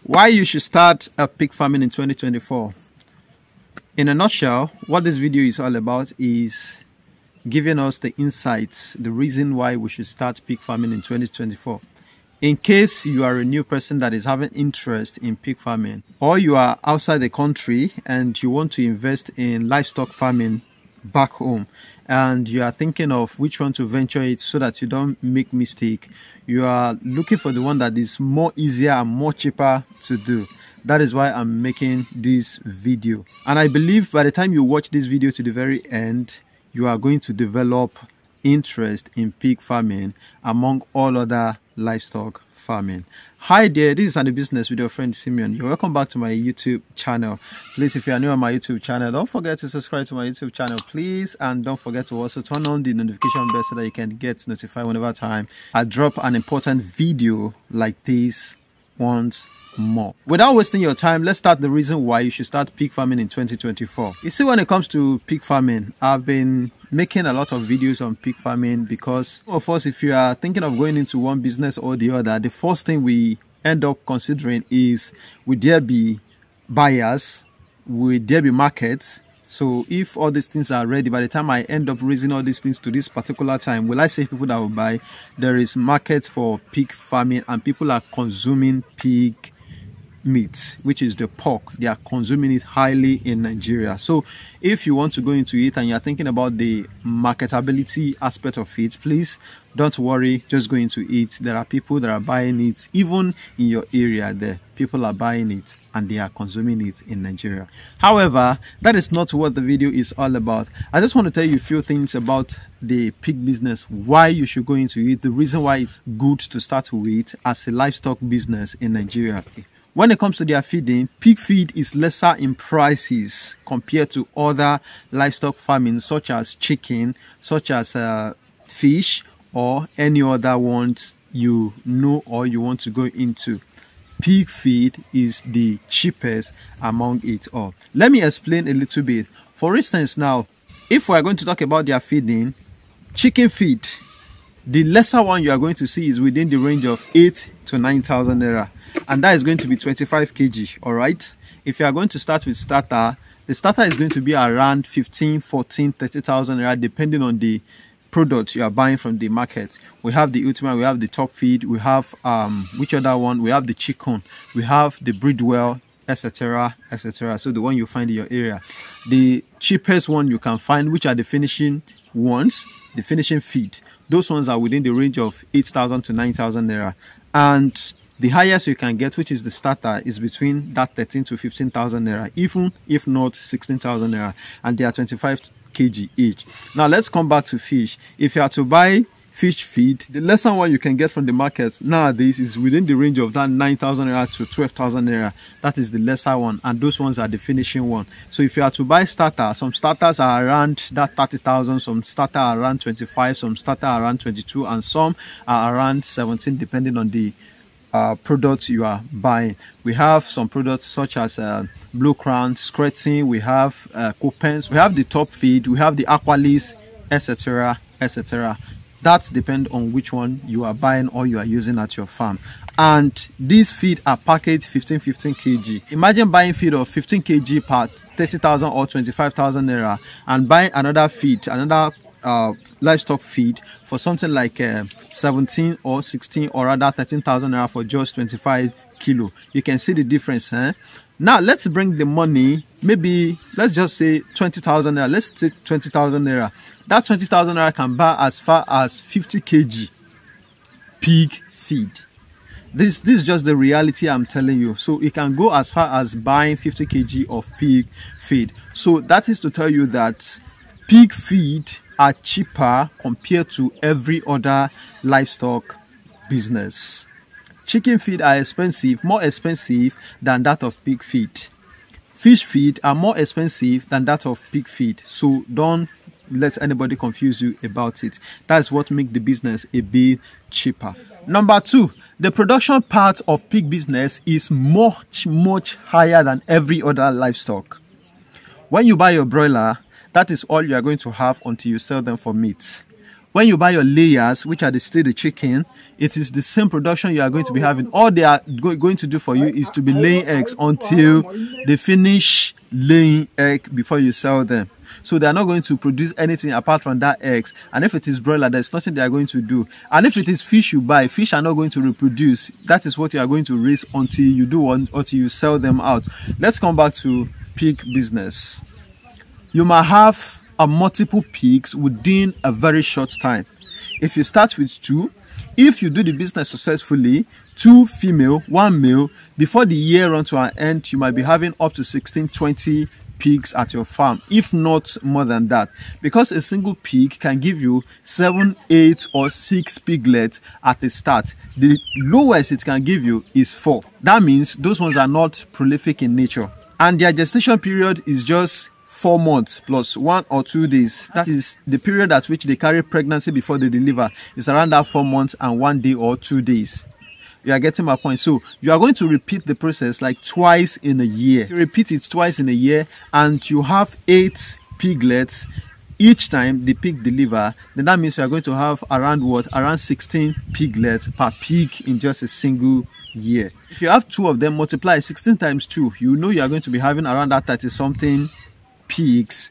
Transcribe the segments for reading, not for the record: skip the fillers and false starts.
Why you should start a pig farming in 2024. In a nutshell, what this video is all about is giving us the insights, the reason why we should start pig farming in 2024. In case you are a new person that is having interest in pig farming, or you are outside the country and you want to invest in livestock farming back home, and you are thinking of which one to venture it so that you don't make mistake, you are looking for the one that is more easier and more cheaper to do. That is why I'm making this video, and I believe by the time you watch this video to the very end, you are going to develop interest in pig farming among all other livestock farming. Hi there, this is AniBusiness with your friend Simeon. You're welcome back to my YouTube channel. Please, if you are new on my YouTube channel, don't forget to subscribe to my YouTube channel, please, and don't forget to also turn on the notification bell so that you can get notified whenever time I drop an important video like this once more. Without wasting your time, let's start the reason why you should start pig farming in 2024. You see, when it comes to pig farming, I've been making a lot of videos on pig farming because, of course, if you are thinking of going into one business or the other, the first thing we end up considering is, would there be buyers? Would there be markets? So if all these things are ready, by the time I end up raising all these things to this particular time, will I say people that will buy? There is market for pig farming and people are consuming pig meat, which is the pork. They are consuming it highly in Nigeria. So if you want to go into it and you're thinking about the marketability aspect of it, please don't worry, just go into it. There are people that are buying it. Even in your area there, people are buying it and they are consuming it in Nigeria. However, that is not what the video is all about. I just want to tell you a few things about the pig business, why you should go into it, the reason why it's good to start with it as a livestock business in Nigeria. When it comes to their feeding, pig feed is lesser in prices compared to other livestock farming such as chicken, such as fish, or any other ones you know or you want to go into. Pig feed is the cheapest among it all. Let me explain a little bit. For instance, now, if we are going to talk about their feeding, chicken feed, the lesser one you are going to see is within the range of 8 to 9,000 naira. And that is going to be 25 kg. All right, if you are going to start with starter, the starter is going to be around 15, 14, 30,000 naira, depending on the product you are buying from the market. We have the ultimate, we have the top feed, we have which other one, we have the chicken, we have the breedwell, etc, etc. So the one you find in your area, the cheapest one you can find, which are the finishing ones, the finishing feed, those ones are within the range of 8,000 to 9,000 naira. And the highest you can get, which is the starter, is between that 13 to 15,000 naira, even if not 16,000 naira, and they are 25 kg each. Now let's come back to fish. If you are to buy fish feed, the lesser one you can get from the market nowadays is within the range of that 9,000 naira to 12,000 naira. That is the lesser one, and those ones are the finishing one. So if you are to buy starter, some starters are around that 30,000, some starter are around 25, some starter are around 22, and some are around 17, depending on the products you are buying. We have some products such as blue crown, skirting, we have coupons, we have the top feed, we have the aqualis, etc, etc. That depends on which one you are buying or you are using at your farm. And these feed are packaged 15 kg. Imagine buying feed of 15 kg per 30,000 or 25,000 naira and buying another feed, another livestock feed for something like 17 or 16 or rather 13,000 naira for just 25 kilo. You can see the difference, huh? Now let's bring the money, maybe let's just say 20,000 naira. Let's take 20,000 naira. That 20,000 naira can buy as far as 50 kg pig feed. This is just the reality I'm telling you. So it can go as far as buying 50 kg of pig feed. So that is to tell you that pig feed are cheaper compared to every other livestock business. Chicken feed are expensive, more expensive than that of pig feed. Fish feed are more expensive than that of pig feed. So don't let anybody confuse you about it. That's what makes the business a bit cheaper. Number two, the production part of pig business is much higher than every other livestock. When you buy your broiler, that is all you are going to have until you sell them for meat. When you buy your layers, which are still the chicken, it is the same production you are going to be having. All they are going to do for you is to be laying eggs until they finish laying egg before you sell them. So they are not going to produce anything apart from that eggs. And if it is broiler, there's nothing they are going to do. And if it is fish you buy, fish are not going to reproduce. That is what you are going to raise until you do one, until you sell them out. Let's come back to pig business. You might have multiple pigs within a very short time. If you start with 2, if you do the business successfully, 2 female, 1 male, before the year runs to an end, you might be having up to 16, 20 pigs at your farm, if not more than that, because a single pig can give you 7, 8 or 6 piglets at the start. The lowest it can give you is 4. That means those ones are not prolific in nature, and their gestation period is just 4 months plus 1 or 2 days. That is the period at which they carry pregnancy before they deliver. It's around that 4 months and 1 day or 2 days. You are getting my point. So you are going to repeat the process like twice in a year. You repeat it twice in a year and you have 8 piglets each time the pig deliver. Then that means you are going to have around what? Around 16 piglets per pig in just a single year. If you have 2 of them, multiply 16 times 2, you know you are going to be having around that 30 something pigs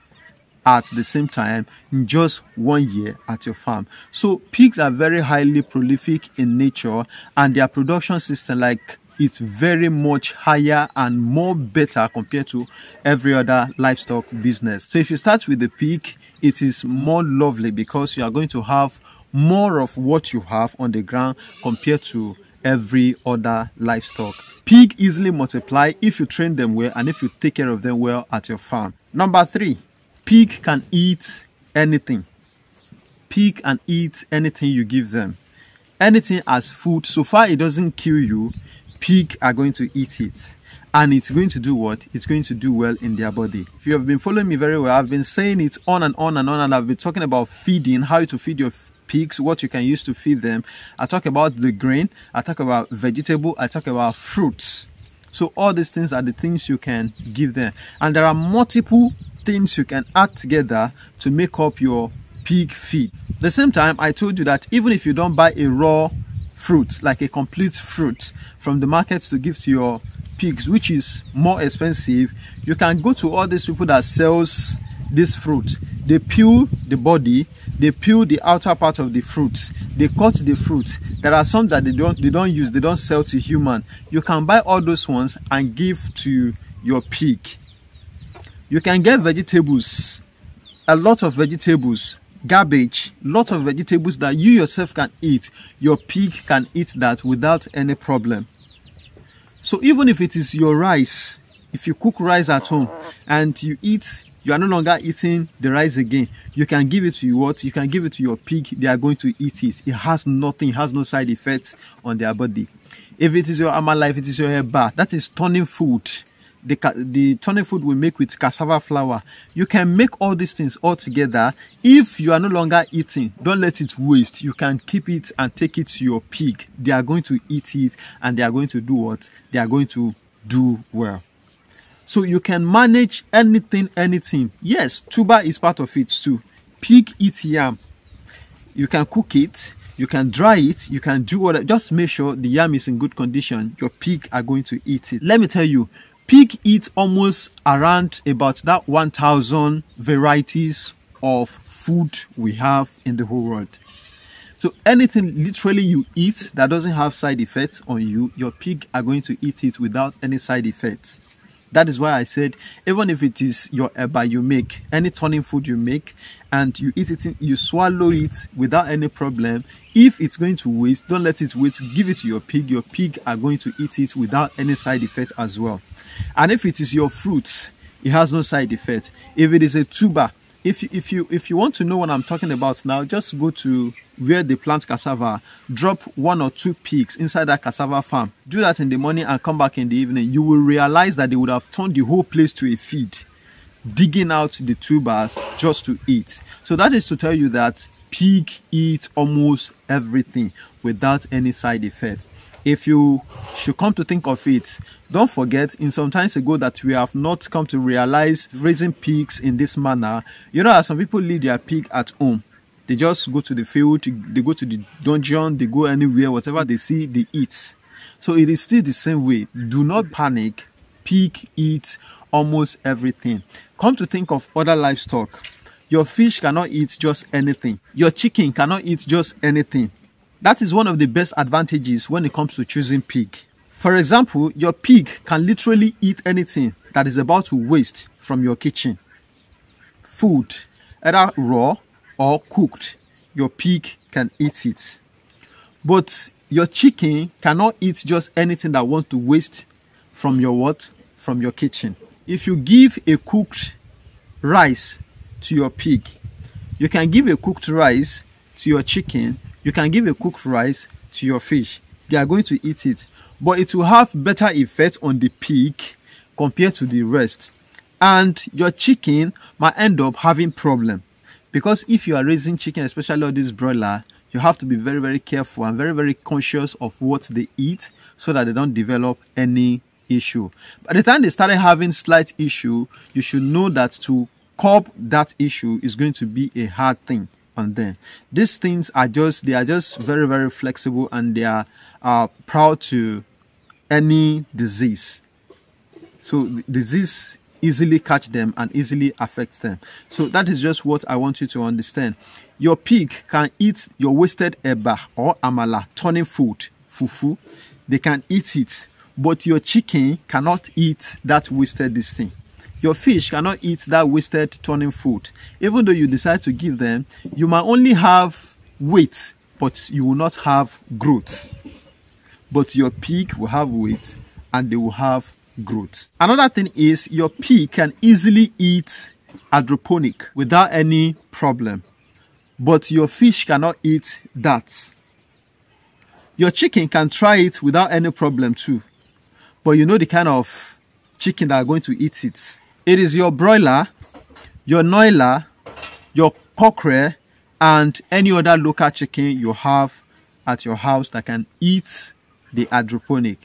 at the same time in just 1 year at your farm. So pigs are very highly prolific in nature, and their production system, like, it's very much higher and more better compared to every other livestock business. So if you start with the pig, it is more lovely because you are going to have more of what you have on the ground compared to every other livestock. Pig easily multiply if you train them well and if you take care of them well at your farm. Number 3, pig can eat anything. Pig can eat anything you give them. Anything as food. So far it doesn't kill you, pig are going to eat it. And it's going to do what? It's going to do well in their body. If you have been following me very well, I've been saying it on and on and on, and I've been talking about feeding, how to feed your pigs, what you can use to feed them. I talk about the grain, I talk about vegetable, I talk about fruits. So all these things are the things you can give them, and there are multiple things you can add together to make up your pig feed. At the same time, I told you that even if you don't buy a raw fruit, like a complete fruit from the market to give to your pigs, which is more expensive, you can go to all these people that sells this fruit. They peel the body, they peel the outer part of the fruit, they cut the fruit. There are some that they don't sell to human. You can buy all those ones and give to your pig. You can get vegetables, a lot of vegetables, garbage, lot of vegetables that you yourself can eat. Your pig can eat that without any problem. So even if it is your rice, if you cook rice at home and you eat, you are no longer eating the rice again, you can give it to you can give it to your pig. They are going to eat it. It has nothing, it has no side effects on their body. If it is your amala, if it is your eba, that is turning food. The turning food we make with cassava flour. You can make all these things all together. If you are no longer eating, don't let it waste. You can keep it and take it to your pig. They are going to eat it and they are going to do what? They are going to do well. So you can manage anything. Yes, tuber is part of it too. Pig eats yam. You can cook it, you can dry it, you can do whatever. Just make sure the yam is in good condition. Your pig are going to eat it. Let me tell you, pig eats almost around about that 1,000 varieties of food we have in the whole world. So anything literally you eat that doesn't have side effects on you, your pig are going to eat it without any side effects. That is why I said, even if it is your eba you make, any turning food you make, and you eat it, you swallow it without any problem. If it's going to waste, don't let it waste. Give it to your pig. Your pig are going to eat it without any side effect as well. And if it is your fruits, it has no side effect. If it is a tuber, if you want to know what I'm talking about now, just go to where they plant cassava, drop 1 or 2 pigs inside that cassava farm. Do that in the morning and come back in the evening. You will realize that they would have turned the whole place to a feed, digging out the tubers just to eat. So that is to tell you that pig eats almost everything without any side effect. If you should come to think of it, don't forget, in some times ago, that we have not come to realize raising pigs in this manner. You know, as some people leave their pig at home, They just go to the field, they go to the dungeon, they go anywhere, whatever they see, they eat. So it is still the same way. Do not panic. Pig eats almost everything. Come to think of other livestock. Your fish cannot eat just anything. Your chicken cannot eat just anything. That is one of the best advantages when it comes to choosing pig. For example, your pig can literally eat anything that is about to waste from your kitchen. Food, either raw or cooked, your pig can eat it. But your chicken cannot eat just anything that wants to waste from your what? From your kitchen. If you give a cooked rice to your pig, you can give a cooked rice to your chicken, you can give a cooked rice to your fish. They are going to eat it, but it will have better effect on the pig compared to the rest. And your chicken might end up having problem, because if you are raising chicken, especially all this broiler, you have to be very, very careful and very, very conscious of what they eat so that they don't develop any issue. By the time they started having slight issue, you should know that to curb that issue is going to be a hard thing on them. These things are just very, very flexible, and they are proud to any disease. So disease easily catch them and easily affect them. So that is just what I want you to understand. Your pig can eat your wasted eba or amala, turning food, fufu. They can eat it, but your chicken cannot eat that wasted this thing. Your fish cannot eat that wasted turning food. Even though you decide to give them, you might only have weight, but you will not have growth. But your pig will have weight and they will have growth. Another thing is your pig can easily eat hydroponic without any problem, but your fish cannot eat that. Your chicken can try it without any problem too, but you know the kind of chicken that are going to eat it. It is your broiler, your noiler, your cockerel, and any other local chicken you have at your house that can eat the hydroponic.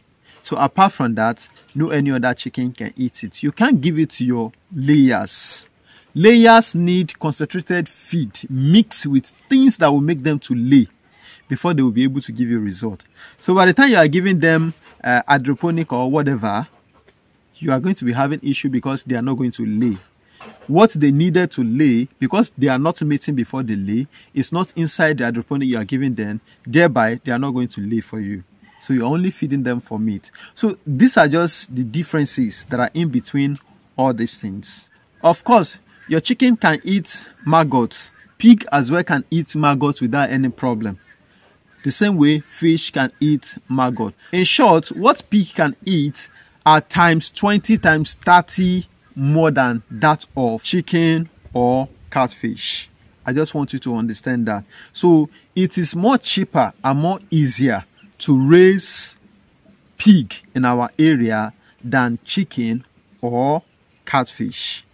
So apart from that, no any other chicken can eat it. You can't give it to your layers. Layers need concentrated feed mixed with things that will make them to lay before they will be able to give you a result. So by the time you are giving them hydroponic or whatever, you are going to be having issue because they are not going to lay. What they needed to lay, because they are not mating before they lay, is not inside the hydroponic you are giving them. Thereby, they are not going to lay for you. So you're only feeding them for meat. So these are just the differences that are in between all these things. Of course, your chicken can eat maggots. Pig as well can eat maggots without any problem. The same way fish can eat maggot. In short, what pig can eat are times 20, times 30 more than that of chicken or catfish. I just want you to understand that. So it is more cheaper and more easier to raise pig in our area than chicken or catfish.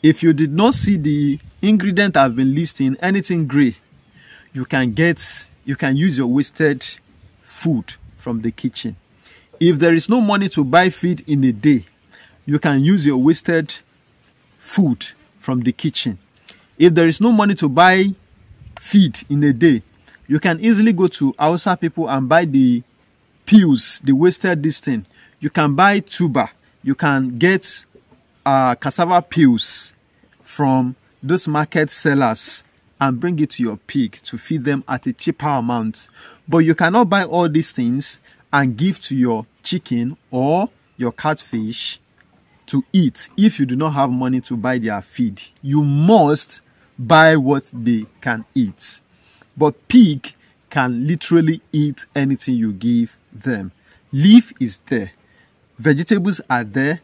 If you did not see the ingredient I've been listing, anything gray, you can use your wasted food from the kitchen. If there is no money to buy feed in a day, you can use your wasted food from the kitchen. If there is no money to buy feed in a day, you can easily go to Hausa people and buy the peels, the wasted this thing. You can buy tuber. You can get cassava peels from those market sellers and bring it to your pig to feed them at a cheaper amount. But you cannot buy all these things and give to your chicken or your catfish to eat if you do not have money to buy their feed. You must buy what they can eat. But pig can literally eat anything you give them. Leaf is there, vegetables are there,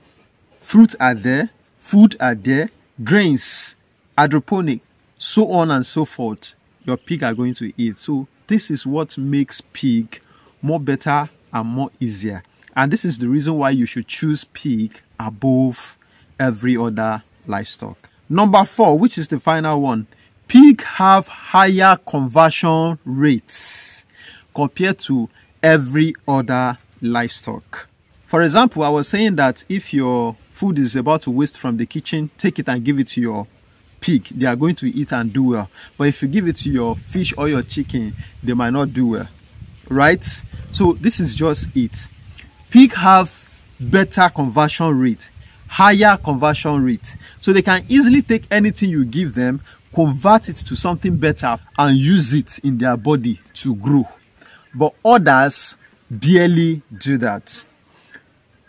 fruit are there, food are there, grains, hydroponic, so on and so forth. Your pig are going to eat. So this is what makes pig more better and more easier. And this is the reason why you should choose pig above every other livestock. Number 4, which is the final one. Pig have higher conversion rates compared to every other livestock. For example, I was saying that if your food is about to waste from the kitchen, take it and give it to your pig, they are going to eat and do well. But if you give it to your fish or your chicken, they might not do well, right? So this is just it. Pig have better conversion rate, higher conversion rate. So they can easily take anything you give them, convert it to something better and use it in their body to grow. But others barely do that.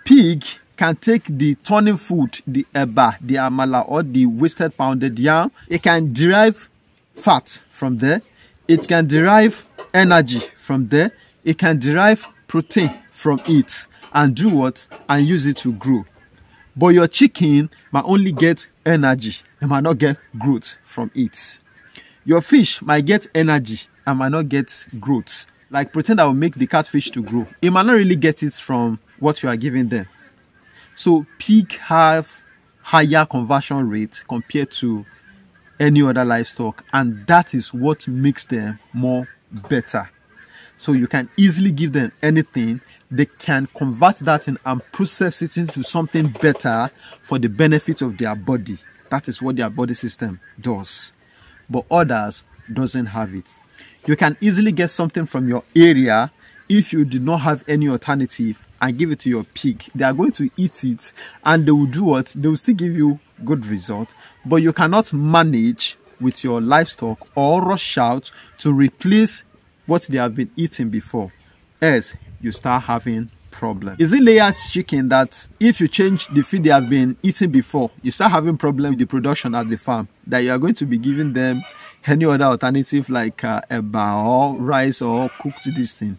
Pig can take the turning food, the eba, the amala, or the wasted pounded yam. It can derive fat from there. It can derive energy from there. It can derive protein from it and do what? And use it to grow. But your chicken might only get energy and might not get growth from it. Your fish might get energy and might not get growth. Like protein that will make the catfish to grow. It might not really get it from what you are giving them. So pig have higher conversion rate compared to any other livestock, and that is what makes them more better. So you can easily give them anything. They can convert that in and process it into something better for the benefit of their body. That is what their body system does. But others doesn't have it. You can easily get something from your area if you do not have any alternative and give it to your pig. They are going to eat it and they will do what? They will still give you good result, but you cannot manage with your livestock or rush out to replace what they have been eating before, else you start having problems. Is it layered chicken that if you change the feed they have been eating before, you start having problem with the production at the farm, that you are going to be giving them any other alternative like eba or rice or cooked this thing?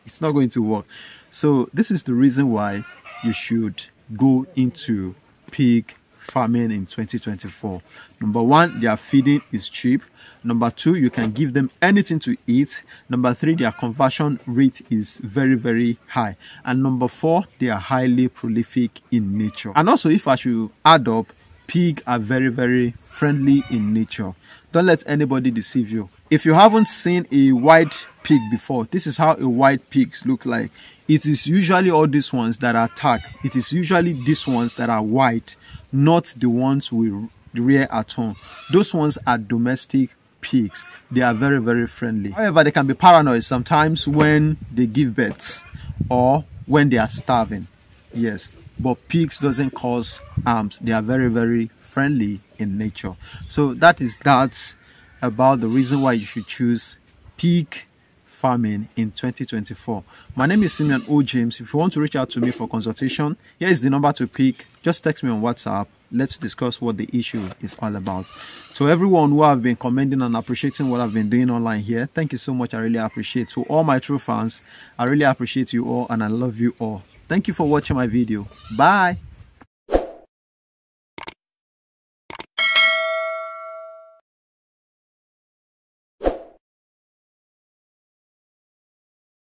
It's not going to work. So this is the reason why you should go into pig farming in 2024. Number one, their feeding is cheap. Number two, you can give them anything to eat. Number three, their conversion rate is very, very high. And number four, they are highly prolific in nature. And also, if I should add up, pig are very, very friendly in nature. Don't let anybody deceive you. If you haven't seen a white pig before, this is how a white pig looks like. It is usually all these ones that are tagged. It is usually these ones that are white, not the ones we rear at home. Those ones are domestic pigs. They are very, very friendly. However, they can be paranoid sometimes when they give birth or when they are starving. Yes, but pigs doesn't cause harms. They are very, very friendly in nature. So that is that about the reason why you should choose pig farming in 2024. My name is Simeon O. James. If you want to reach out to me for consultation, here is the number to pick. Just text me on WhatsApp. Let's discuss what the issue is all about. So everyone who have been commenting and appreciating what I've been doing online here, thank you so much. I really appreciate. To all my true fans, I really appreciate you all and I love you all. Thank you for watching my video. Bye.